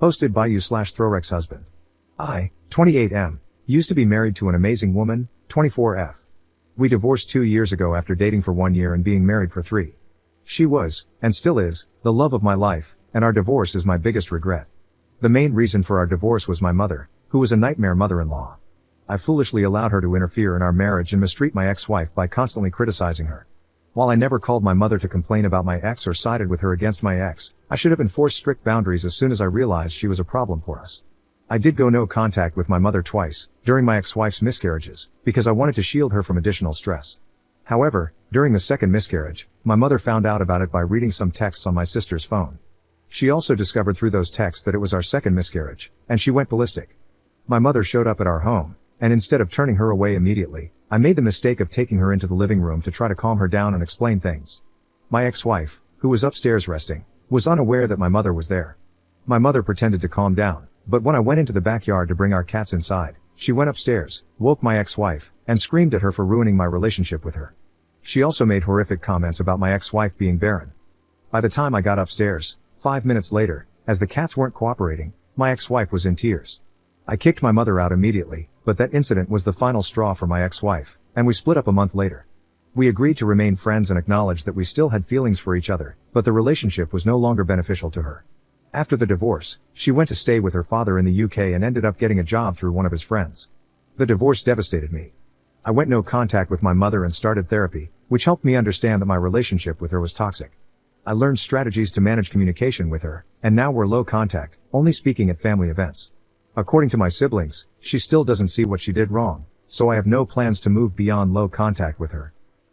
Hosted by you/Throrex husband. I, 28M, used to be married to an amazing woman, 24F. We divorced 2 years ago after dating for 1 year and being married for 3. She was, and still is, the love of my life, and our divorce is my biggest regret. The main reason for our divorce was my mother, who was a nightmare mother-in-law. I foolishly allowed her to interfere in our marriage and mistreat my ex-wife by constantly criticizing her. While I never called my mother to complain about my ex or sided with her against my ex, I should have enforced strict boundaries as soon as I realized she was a problem for us. I did go no contact with my mother twice, during my ex-wife's miscarriages, because I wanted to shield her from additional stress. However, during the second miscarriage, my mother found out about it by reading some texts on my sister's phone. She also discovered through those texts that it was our second miscarriage, and she went ballistic. My mother showed up at our home, and instead of turning her away immediately, I made the mistake of taking her into the living room to try to calm her down and explain things. My ex-wife, who was upstairs resting, was unaware that my mother was there. My mother pretended to calm down, but when I went into the backyard to bring our cats inside, she went upstairs, woke my ex-wife, and screamed at her for ruining my relationship with her. She also made horrific comments about my ex-wife being barren. By the time I got upstairs, 5 minutes later, as the cats weren't cooperating, my ex-wife was in tears. I kicked my mother out immediately, but that incident was the final straw for my ex-wife, and we split up a month later. We agreed to remain friends and acknowledged that we still had feelings for each other, but the relationship was no longer beneficial to her. After the divorce, she went to stay with her father in the UK and ended up getting a job through one of his friends. The divorce devastated me. I went no contact with my mother and started therapy, which helped me understand that my relationship with her was toxic. I learned strategies to manage communication with her, and now we're low contact, only speaking at family events. According to my siblings, she still doesn't see what she did wrong, so I have no plans to move beyond low contact with her.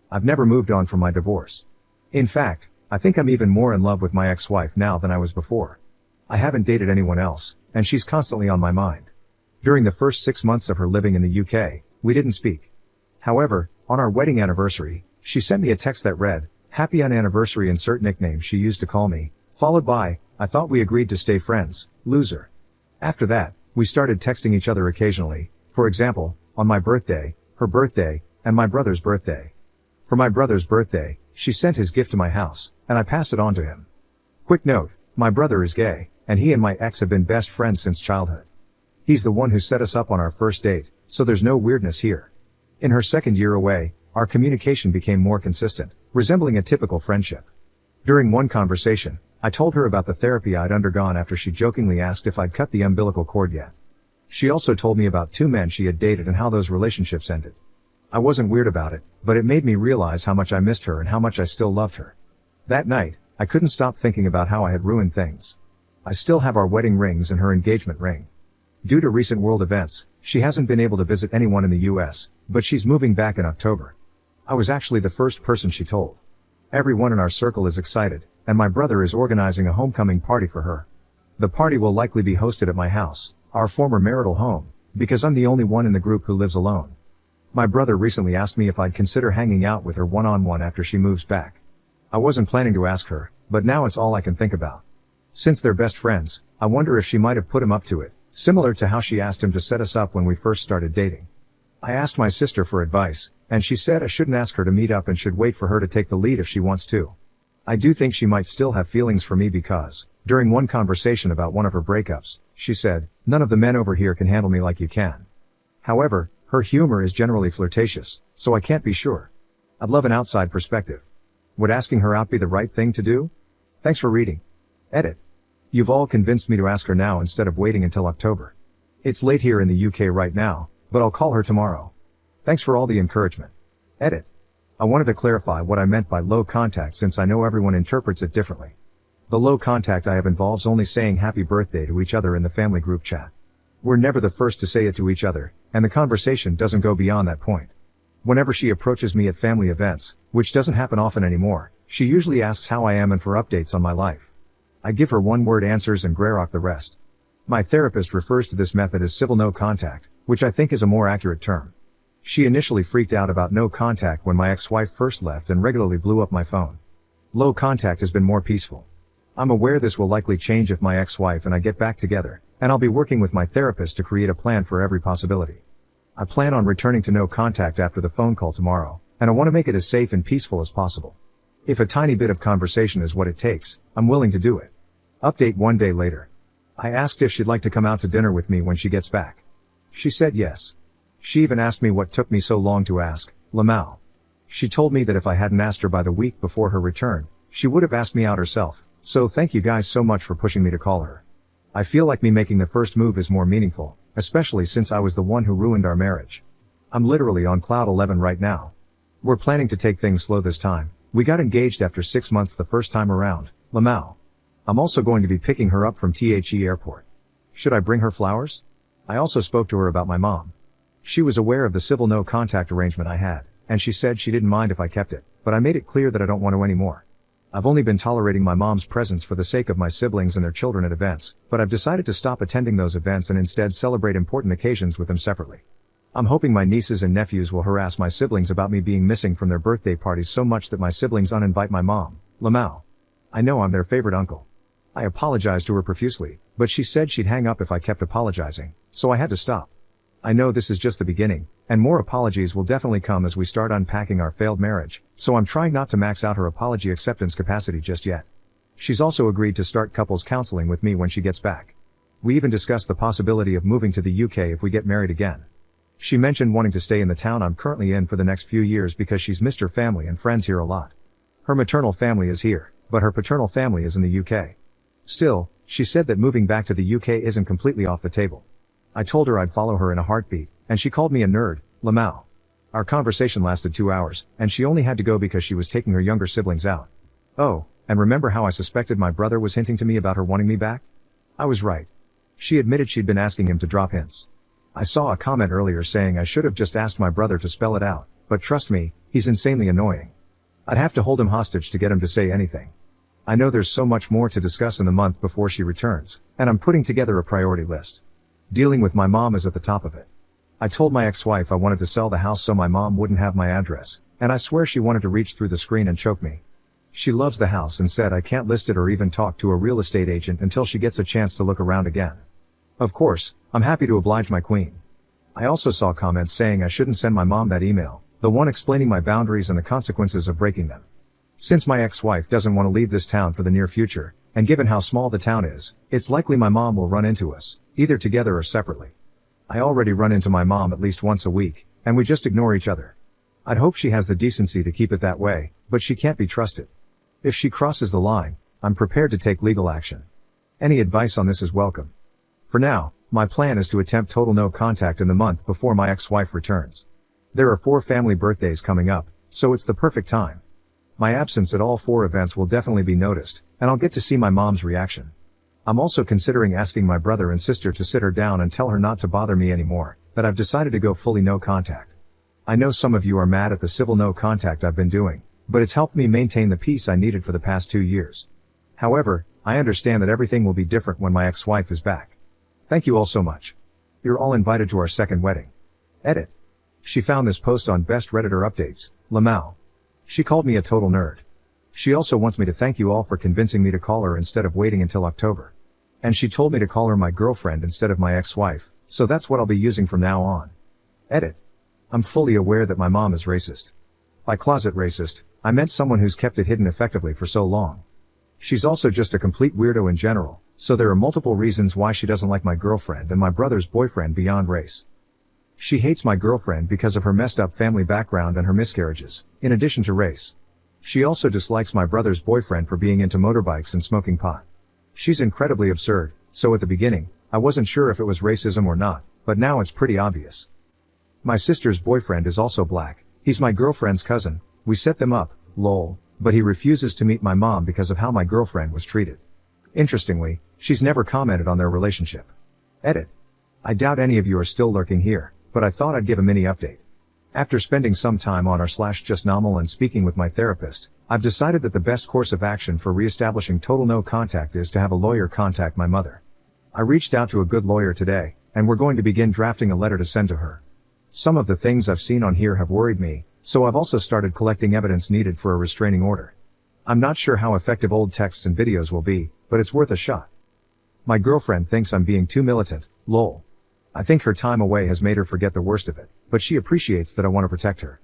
I've never moved on from my divorce. In fact, I think I'm even more in love with my ex-wife now than I was before. I haven't dated anyone else, and she's constantly on my mind. During the first 6 months of her living in the UK, we didn't speak. However, on our wedding anniversary, she sent me a text that read, "Happy anniversary," insert nickname she used to call me, followed by, "I thought we agreed to stay friends, loser." After that, we started texting each other occasionally, for example, on my birthday, her birthday, and my brother's birthday. For my brother's birthday, she sent his gift to my house, and I passed it on to him. Quick note, my brother is gay, and he and my ex have been best friends since childhood. He's the one who set us up on our first date, so there's no weirdness here. In her second year away, our communication became more consistent, resembling a typical friendship. During one conversation, I told her about the therapy I'd undergone after she jokingly asked if I'd cut the umbilical cord yet. She also told me about 2 men she had dated and how those relationships ended. I wasn't weird about it, but it made me realize how much I missed her and how much I still loved her. That night, I couldn't stop thinking about how I had ruined things. I still have our wedding rings and her engagement ring. Due to recent world events, she hasn't been able to visit anyone in the US, but she's moving back in October. I was actually the first person she told. Everyone in our circle is excited, and my brother is organizing a homecoming party for her. The party will likely be hosted at my house, our former marital home, because I'm the only one in the group who lives alone. My brother recently asked me if I'd consider hanging out with her one-on-one after she moves back. I wasn't planning to ask her, but now it's all I can think about. Since they're best friends, I wonder if she might have put him up to it, similar to how she asked him to set us up when we first started dating. I asked my sister for advice, and she said I shouldn't ask her to meet up and should wait for her to take the lead if she wants to. I do think she might still have feelings for me because, during one conversation about one of her breakups, she said, "None of the men over here can handle me like you can." However, her humor is generally flirtatious, so I can't be sure. I'd love an outside perspective. Would asking her out be the right thing to do? Thanks for reading. Edit. You've all convinced me to ask her now instead of waiting until October. It's late here in the UK right now, but I'll call her tomorrow. Thanks for all the encouragement. Edit. I wanted to clarify what I meant by low contact since I know everyone interprets it differently. The low contact I have involves only saying happy birthday to each other in the family group chat. We're never the first to say it to each other, and the conversation doesn't go beyond that point. Whenever she approaches me at family events, which doesn't happen often anymore, she usually asks how I am and for updates on my life. I give her one-word answers and greyrock the rest. My therapist refers to this method as civil no contact, which I think is a more accurate term. She initially freaked out about no contact when my ex-wife first left and regularly blew up my phone. Low contact has been more peaceful. I'm aware this will likely change if my ex-wife and I get back together, and I'll be working with my therapist to create a plan for every possibility. I plan on returning to no contact after the phone call tomorrow, and I want to make it as safe and peaceful as possible. If a tiny bit of conversation is what it takes, I'm willing to do it. Update 1 day later. I asked if she'd like to come out to dinner with me when she gets back. She said yes. She even asked me what took me so long to ask, Lamau. She told me that if I hadn't asked her by the week before her return, she would have asked me out herself, so thank you guys so much for pushing me to call her. I feel like me making the first move is more meaningful, especially since I was the one who ruined our marriage. I'm literally on cloud 11 right now. We're planning to take things slow this time. We got engaged after 6 months the first time around, Lamau. I'm also going to be picking her up from THE airport. Should I bring her flowers? I also spoke to her about my mom. She was aware of the civil no contact arrangement I had, and she said she didn't mind if I kept it, but I made it clear that I don't want to anymore. I've only been tolerating my mom's presence for the sake of my siblings and their children at events, but I've decided to stop attending those events and instead celebrate important occasions with them separately. I'm hoping my nieces and nephews will harass my siblings about me being missing from their birthday parties so much that my siblings uninvite my mom, Lamau. I know I'm their favorite uncle. I apologized to her profusely, but she said she'd hang up if I kept apologizing, so I had to stop. I know this is just the beginning, and more apologies will definitely come as we start unpacking our failed marriage, so I'm trying not to max out her apology acceptance capacity just yet. She's also agreed to start couples counseling with me when she gets back. We even discussed the possibility of moving to the UK if we get married again. She mentioned wanting to stay in the town I'm currently in for the next few years because she's missed her family and friends here a lot. Her maternal family is here, but her paternal family is in the UK. Still, she said that moving back to the UK isn't completely off the table. I told her I'd follow her in a heartbeat, and she called me a nerd, Lamau. Our conversation lasted 2 hours, and she only had to go because she was taking her younger siblings out. Oh, and remember how I suspected my brother was hinting to me about her wanting me back? I was right. She admitted she'd been asking him to drop hints. I saw a comment earlier saying I should have just asked my brother to spell it out, but trust me, he's insanely annoying. I'd have to hold him hostage to get him to say anything. I know there's so much more to discuss in the month before she returns, and I'm putting together a priority list. Dealing with my mom is at the top of it. I told my ex-wife I wanted to sell the house so my mom wouldn't have my address, and I swear she wanted to reach through the screen and choke me. She loves the house and said I can't list it or even talk to a real estate agent until she gets a chance to look around again. Of course, I'm happy to oblige my queen. I also saw comments saying I shouldn't send my mom that email, the one explaining my boundaries and the consequences of breaking them. Since my ex-wife doesn't want to leave this town for the near future, and given how small the town is, it's likely my mom will run into us, either together or separately. I already run into my mom at least once a week, and we just ignore each other. I'd hope she has the decency to keep it that way, but she can't be trusted. If she crosses the line, I'm prepared to take legal action. Any advice on this is welcome. For now, my plan is to attempt total no contact in the month before my ex-wife returns. There are 4 family birthdays coming up, so it's the perfect time. My absence at all 4 events will definitely be noticed, and I'll get to see my mom's reaction. I'm also considering asking my brother and sister to sit her down and tell her not to bother me anymore, that I've decided to go fully no contact. I know some of you are mad at the civil no contact I've been doing, but it's helped me maintain the peace I needed for the past 2 years. However, I understand that everything will be different when my ex-wife is back. Thank you all so much. You're all invited to our second wedding. Edit. She found this post on Best Redditor Updates, Lamau. She called me a total nerd. She also wants me to thank you all for convincing me to call her instead of waiting until October. And she told me to call her my girlfriend instead of my ex-wife, so that's what I'll be using from now on. Edit. I'm fully aware that my mom is racist. By closet racist, I meant someone who's kept it hidden effectively for so long. She's also just a complete weirdo in general, so there are multiple reasons why she doesn't like my girlfriend and my brother's boyfriend beyond race. She hates my girlfriend because of her messed up family background and her miscarriages, in addition to race. She also dislikes my brother's boyfriend for being into motorbikes and smoking pot. She's incredibly absurd, so at the beginning, I wasn't sure if it was racism or not, but now it's pretty obvious. My sister's boyfriend is also black. He's my girlfriend's cousin. We set them up, lol, but he refuses to meet my mom because of how my girlfriend was treated. Interestingly, she's never commented on their relationship. Edit. I doubt any of you are still lurking here, but I thought I'd give a mini update. After spending some time on r/justnormal and speaking with my therapist, I've decided that the best course of action for reestablishing total no contact is to have a lawyer contact my mother. I reached out to a good lawyer today, and we're going to begin drafting a letter to send to her. Some of the things I've seen on here have worried me, so I've also started collecting evidence needed for a restraining order. I'm not sure how effective old texts and videos will be, but it's worth a shot. My girlfriend thinks I'm being too militant, lol. I think her time away has made her forget the worst of it, but she appreciates that I want to protect her.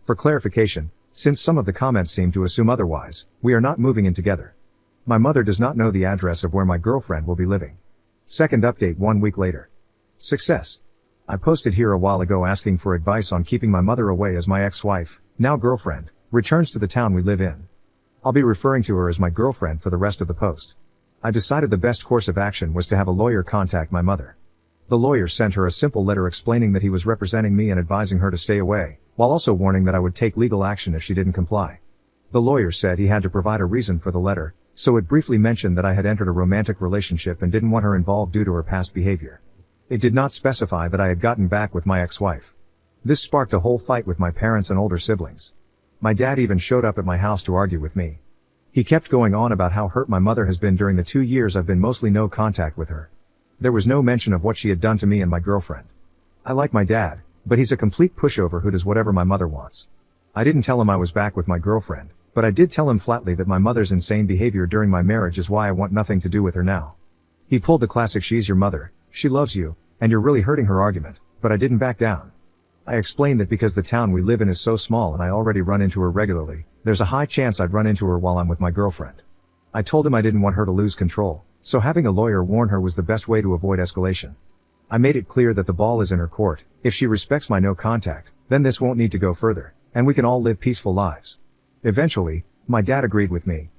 For clarification, since some of the comments seem to assume otherwise, we are not moving in together. My mother does not know the address of where my girlfriend will be living. Second update 1 week later. Success. I posted here a while ago asking for advice on keeping my mother away as my ex-wife, now girlfriend, returns to the town we live in. I'll be referring to her as my girlfriend for the rest of the post. I decided the best course of action was to have a lawyer contact my mother. The lawyer sent her a simple letter explaining that he was representing me and advising her to stay away, while also warning that I would take legal action if she didn't comply. The lawyer said he had to provide a reason for the letter, so it briefly mentioned that I had entered a romantic relationship and didn't want her involved due to her past behavior. It did not specify that I had gotten back with my ex-wife. This sparked a whole fight with my parents and older siblings. My dad even showed up at my house to argue with me. He kept going on about how hurt my mother has been during the 2 years I've been mostly no contact with her. There was no mention of what she had done to me and my girlfriend. I like my dad, but he's a complete pushover who does whatever my mother wants. I didn't tell him I was back with my girlfriend, but I did tell him flatly that my mother's insane behavior during my marriage is why I want nothing to do with her now. He pulled the classic "she's your mother, she loves you, and you're really hurting her" argument, but I didn't back down. I explained that because the town we live in is so small and I already run into her regularly, there's a high chance I'd run into her while I'm with my girlfriend. I told him I didn't want her to lose control, so having a lawyer warn her was the best way to avoid escalation. I made it clear that the ball is in her court. If she respects my no contact, then this won't need to go further, and we can all live peaceful lives. Eventually, my dad agreed with me.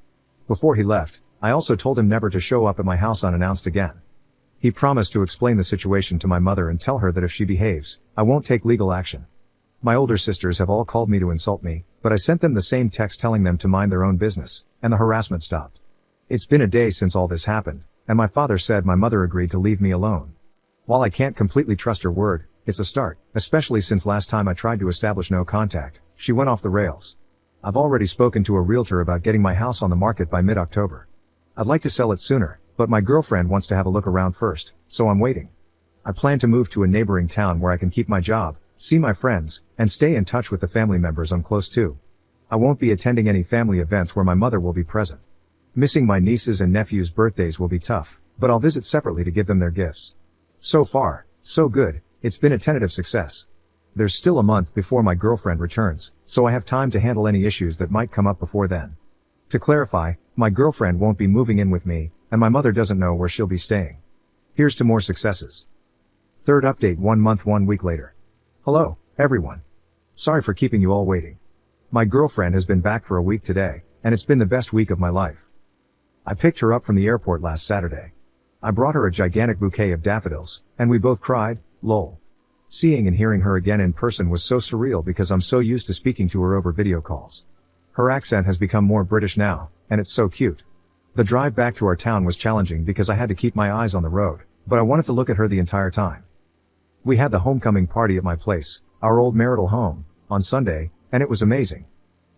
Before he left, I also told him never to show up at my house unannounced again. He promised to explain the situation to my mother and tell her that if she behaves, I won't take legal action. My older sisters have all called me to insult me, but I sent them the same text telling them to mind their own business, and the harassment stopped. It's been a day since all this happened, and my father said my mother agreed to leave me alone. While I can't completely trust her word, it's a start, especially since last time I tried to establish no contact, she went off the rails. I've already spoken to a realtor about getting my house on the market by mid-October. I'd like to sell it sooner, but my girlfriend wants to have a look around first, so I'm waiting. I plan to move to a neighboring town where I can keep my job, see my friends, and stay in touch with the family members I'm close to. I won't be attending any family events where my mother will be present. Missing my nieces and nephews' birthdays will be tough, but I'll visit separately to give them their gifts. So far, so good, it's been a tentative success. There's still a month before my girlfriend returns, so I have time to handle any issues that might come up before then. To clarify, my girlfriend won't be moving in with me, and my mother doesn't know where she'll be staying. Here's to more successes. Third update 1 month 1 week later. Hello, everyone. Sorry for keeping you all waiting. My girlfriend has been back for a week today, and it's been the best week of my life. I picked her up from the airport last Saturday. I brought her a gigantic bouquet of daffodils, and we both cried, lol. Seeing and hearing her again in person was so surreal because I'm so used to speaking to her over video calls. Her accent has become more British now, and it's so cute. The drive back to our town was challenging because I had to keep my eyes on the road, but I wanted to look at her the entire time. We had the homecoming party at my place, our old marital home, on Sunday, and it was amazing.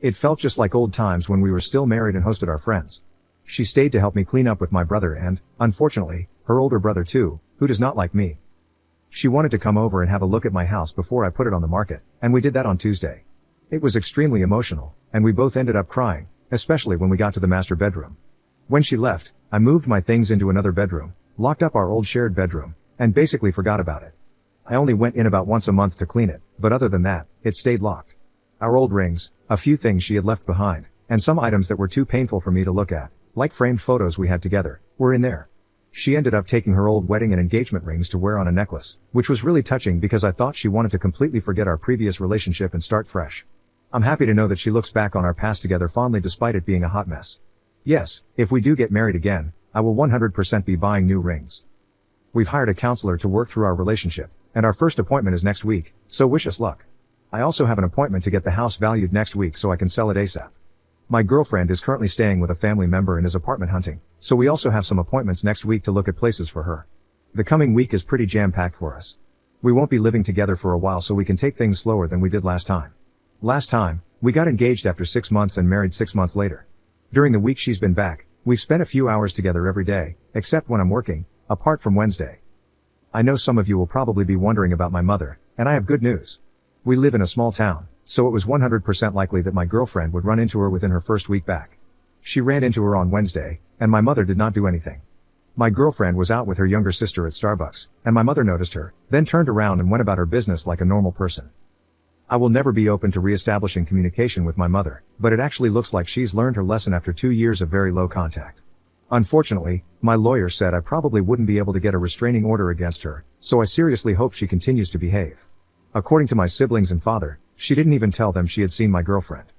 It felt just like old times when we were still married and hosted our friends. She stayed to help me clean up with my brother and, unfortunately, her older brother too, who does not like me. She wanted to come over and have a look at my house before I put it on the market, and we did that on Tuesday. It was extremely emotional, and we both ended up crying, especially when we got to the master bedroom. When she left, I moved my things into another bedroom, locked up our old shared bedroom, and basically forgot about it. I only went in about once a month to clean it, but other than that, it stayed locked. Our old rings, a few things she had left behind, and some items that were too painful for me to look at, like framed photos we had together, were in there. She ended up taking her old wedding and engagement rings to wear on a necklace, which was really touching because I thought she wanted to completely forget our previous relationship and start fresh. I'm happy to know that she looks back on our past together fondly despite it being a hot mess. Yes, if we do get married again, I will 100% be buying new rings. We've hired a counselor to work through our relationship, and our first appointment is next week, so wish us luck. I also have an appointment to get the house valued next week so I can sell it ASAP. My girlfriend is currently staying with a family member and is apartment hunting, so we also have some appointments next week to look at places for her. The coming week is pretty jam-packed for us. We won't be living together for a while so we can take things slower than we did last time. Last time, we got engaged after 6 months and married 6 months later. During the week she's been back, we've spent a few hours together every day, except when I'm working, apart from Wednesday. I know some of you will probably be wondering about my mother, and I have good news. We live in a small town, so it was 100% likely that my girlfriend would run into her within her first week back. She ran into her on Wednesday, and my mother did not do anything. My girlfriend was out with her younger sister at Starbucks, and my mother noticed her, then turned around and went about her business like a normal person. I will never be open to re-establishing communication with my mother, but it actually looks like she's learned her lesson after 2 years of very low contact. Unfortunately, my lawyer said I probably wouldn't be able to get a restraining order against her, so I seriously hope she continues to behave. According to my siblings and father, she didn't even tell them she had seen my girlfriend.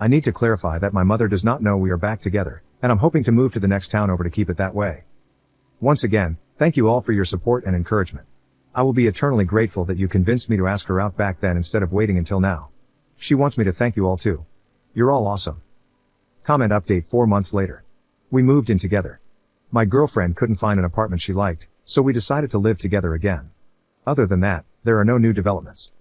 I need to clarify that my mother does not know we are back together, and I'm hoping to move to the next town over to keep it that way. Once again, thank you all for your support and encouragement. I will be eternally grateful that you convinced me to ask her out back then instead of waiting until now. She wants me to thank you all too. You're all awesome. Comment update 4 months later. We moved in together. My girlfriend couldn't find an apartment she liked, so we decided to live together again. Other than that, there are no new developments.